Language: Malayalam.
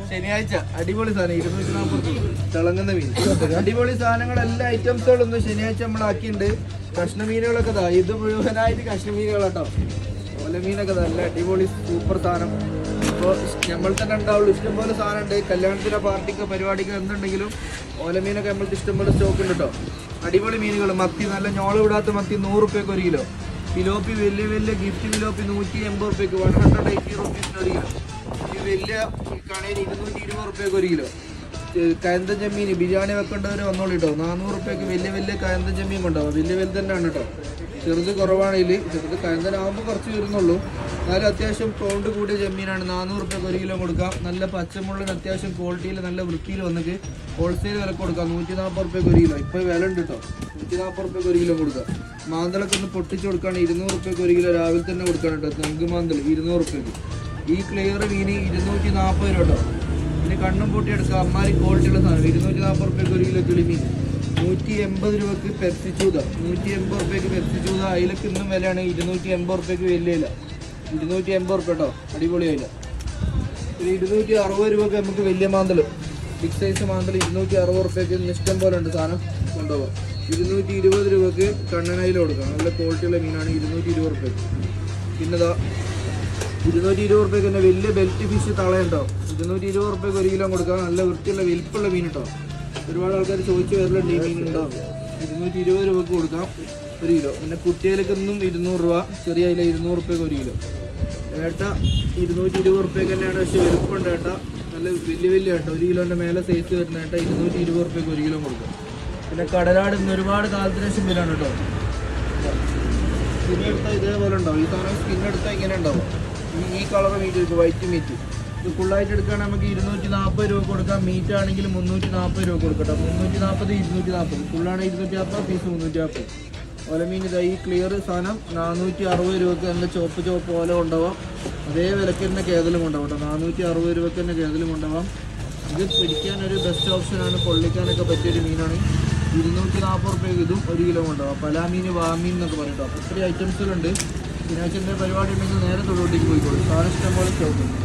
ശനിയാഴ്ച അടിപൊളി സാധനം 240 തിളങ്ങുന്ന മീൻ. അടിപൊളി സാധനങ്ങൾ എല്ലാ ഐറ്റംസുകളൊന്നും ശനിയാഴ്ച നമ്മളാക്കിയിട്ടുണ്ട്. കഷ്ണമീനുകളൊക്കെ ഇതാ, ഇത് മുഴുവനായിട്ട് കഷ്ണമീനുകളാട്ടോ. ഓലമീനൊക്കെ നല്ല അടിപൊളി സൂപ്പർ സാധനം. ഇപ്പോൾ നമ്മൾ തന്നെ ഉണ്ടാവുള്ളൂ, ഇഷ്ടംപോലെ സാധനം ഉണ്ട്. കല്യാണത്തിനോ പാർട്ടിക്കോ പരിപാടിക്കോ എന്തുണ്ടെങ്കിലും ഓലമീനൊക്കെ നമ്മൾക്ക് ഇഷ്ടംപോലെ സ്റ്റോക്ക് ഉണ്ട് കേട്ടോ. അടിപൊളി മീനുകൾ. മത്തി നല്ല ഞോള് വിടാത്ത മത്തി 100 റുപ്യക്ക് 1 കിലോ. ഫിലോപ്പി വലിയ വലിയ ഗിഫ്റ്റ് ഫിലോപ്പി 180 റുപ്യക്ക് 180 റുപ്പീസിന് 1 കിലോ. ഈ വലിയ കണയിൽ 220 റുപ്യക്ക് 1 കിലോ. കയന്തൻ ചെമ്മീൻ ബിരിയാണി വെക്കേണ്ടവർ വന്നോളൂ കേട്ടോ. 400 റുപ്യക്ക് വലിയ വലിയ കയന്തൻ ചെമ്മീൻ കൊണ്ടുപോകും. വലിയ വലിയ തന്നെയാണ് കേട്ടോ. ചെറുത് കുറവാണ് ഇതിൽ. ചെറുത് കയന്തനാകുമ്പോൾ കുറച്ച് വരുന്നുള്ളൂ. എന്നാലും അത്യാവശ്യം പൗണ്ട് കൂടിയ ചെമ്മീനാണ്. 400 റുപ്യക്ക് 1 കിലോ കൊടുക്കാം. നല്ല പച്ചമുള്ളിന് അത്യാവശ്യം ക്വാളിറ്റിയിൽ നല്ല വൃത്തിയിൽ വന്നിട്ട് ഹോൾസെയിൽ വില കൊടുക്കാം. 140 റുപ്യക്ക് 1 കിലോ. ഇപ്പോൾ വില ഉണ്ട് കേട്ടോ. 140 റുപ്യക്ക് 1 കിലോ കൊടുക്കാം. മാന്തളൊക്കെ ഒന്ന് പൊട്ടിച്ച് കൊടുക്കുകയാണ് 200 റുപ്യക്ക് 1 കിലോ രാവിലെ തന്നെ കൊടുക്കാൻ കേട്ടോ. തെങ്ക് മാന്തൽ 200 റുപ്യക്ക്. ഈ ക്ലിയർ മീന് 240 രൂപ കേട്ടോ. പിന്നെ കണ്ണും പൊട്ടിയെടുക്കുക. അമ്മാരി ക്വാളിറ്റിയുള്ള സാധനം 240 റുപ്യക്ക് 1 കിലോ കിളിമീൻ. 180 രൂപക്ക് പെപ്സിച്ചൂത. 180 റുപ്യക്ക് പെപ്സിച്ചൂത. അതിലൊക്കെ ഇന്നും വിലയാണ്. 280 റുപ്യക്ക് വലിയ ഇല 280 റുപ്യ കേട്ടോ. അടിപൊളിയായില്ല. ഒരു 260 രൂപക്ക് നമുക്ക് വലിയ മാന്തൽ, ബിഗ് സൈസ് മാന്തൽ 260 റുപ്യക്ക് ഇഷ്ടം പോലെ ഉണ്ട് സാധനം കൊണ്ടുപോകാം. 220 രൂപക്ക് കണ്ണനയിൽ കൊടുക്കാം. നല്ല ക്വാളിറ്റിയുള്ള മീനാണ് 220 റുപ്യക്ക്. പിന്നെ ഇതാ 220 റുപ്യക്ക് തന്നെ വലിയ ബെൽറ്റ് ഫിഷ് തളയുണ്ടോ. 220 റുപ്യക്ക് 1 കിലോ കൊടുക്കാം. നല്ല വൃത്തിയുള്ള വലിപ്പുള്ള മീൻ കേട്ടോ. ഒരുപാട് ആൾക്കാർ ചോദിച്ചു വരലുണ്ട് ഈ മീൻ ഉണ്ടോ. 220 രൂപക്ക് കൊടുക്കാം 1 കിലോ. പിന്നെ കുട്ടികൾക്കൊന്നും 200 രൂപ. ചെറിയ അതിൽ 200 റുപ്യക്ക് 1 കിലോ. ഏട്ട 220 റുപ്യക്ക് തന്നെയാണ്. പക്ഷേ വലുപ്പമുണ്ട് ഏട്ട. നല്ല വലിയ വലിയ ഏട്ട 1 കിലോൻ്റെ മേലെ സൈസ് വരുന്ന ഏട്ട 220 റുപ്യക്ക് 1 കിലോ കൊടുക്കാം. പിന്നെ കടലാട് ഇന്ന് ഒരുപാട് കാലത്തിന് ശേഷം വിലാണ് കേട്ടോ. സ്കിന്നെടുത്താൽ ഇതേപോലെ ഉണ്ടാവും. ഈ സാധനം സ്കിന്നെടുത്താൽ ഇങ്ങനെ ഉണ്ടാവും. ഈ കളർ മീറ്റ് എടുക്കും, വൈറ്റ് മീറ്റ്. ഇത് ഫുള്ളായിട്ട് എടുക്കുകയാണെങ്കിൽ നമുക്ക് 240 രൂപ കൊടുക്കാം. മീറ്റ് ആണെങ്കിൽ 340 രൂപ കൊടുക്കട്ടോ. 340 240. ഫുള്ളാണ് 240, പീസ് 340. ഓലമീൻ ഇതാ ഈ ക്ലിയർ സാധനം 460 രൂപക്ക് നല്ല ചോപ്പ് ഓല കൊണ്ടുപോകാം. അതേ വിലക്ക് തന്നെ കേതലും കൊണ്ടുപോകാം കേട്ടോ. 460 രൂപക്ക് തന്നെ കേതലും കൊണ്ടുപോകാം. ഇത് പിടിക്കാനൊരു ബെസ്റ്റ് ഓപ്ഷനാണ്. പൊള്ളിക്കാനൊക്കെ പറ്റിയൊരു മീനാണ്. 240 റുപ്യക്ക് ഇതും 1 കിലോ കൊണ്ടുപോകാം. പലാമീൻ വാമീൻ എന്നൊക്കെ പറയും കേട്ടോ. ഒത്തിരി ഐറ്റംസുകളുണ്ട്. ശനിയാഴ്ച പരിപാടി ഉണ്ടെങ്കിൽ നേരെ തൊടുകൊണ്ടിക്ക് പോയിക്കോളൂ. സാധനം ഇഷ്ടംപോലെ സ്റ്റോക്ക് ഉണ്ട്.